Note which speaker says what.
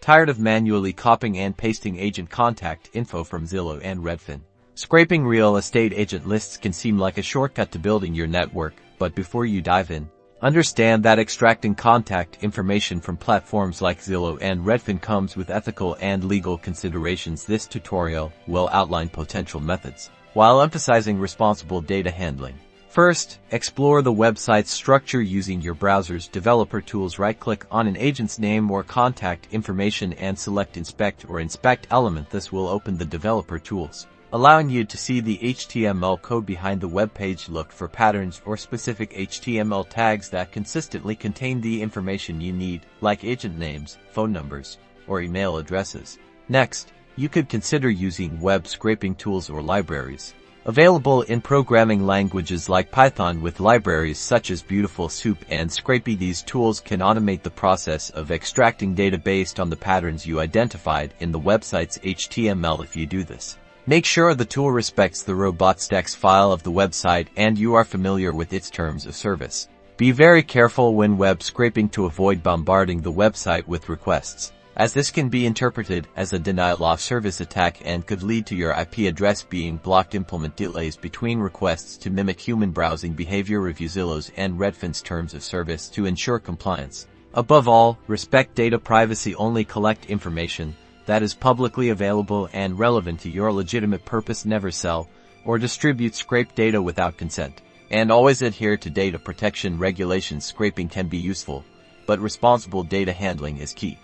Speaker 1: Tired of manually copying and pasting agent contact info from Zillow and Redfin? Scraping real estate agent lists can seem like a shortcut to building your network, but before you dive in, understand that extracting contact information from platforms like Zillow and Redfin comes with ethical and legal considerations. This tutorial will outline potential methods, while emphasizing responsible data handling. First, explore the website's structure using your browser's developer tools. Right-click on an agent's name or contact information and select Inspect or Inspect element. This will open the developer tools, allowing you to see the HTML code behind the web page. Look for patterns or specific HTML tags that consistently contain the information you need, like agent names, phone numbers, or email addresses. Next, you could consider using web scraping tools or libraries available in programming languages like Python. With libraries such as Beautiful Soup and Scrapy, these tools can automate the process of extracting data based on the patterns you identified in the website's HTML. If you do this, make sure the tool respects the robots.txt file of the website and you are familiar with its terms of service. Be very careful when web scraping to avoid bombarding the website with requests, as this can be interpreted as a denial of service attack and could lead to your IP address being blocked. Implement delays between requests to mimic human browsing behavior. Review Zillow's and Redfin's terms of service to ensure compliance. Above all, respect data privacy. Only collect information that is publicly available and relevant to your legitimate purpose. Never sell or distribute scraped data without consent. And always adhere to data protection regulations. Scraping can be useful, but responsible data handling is key.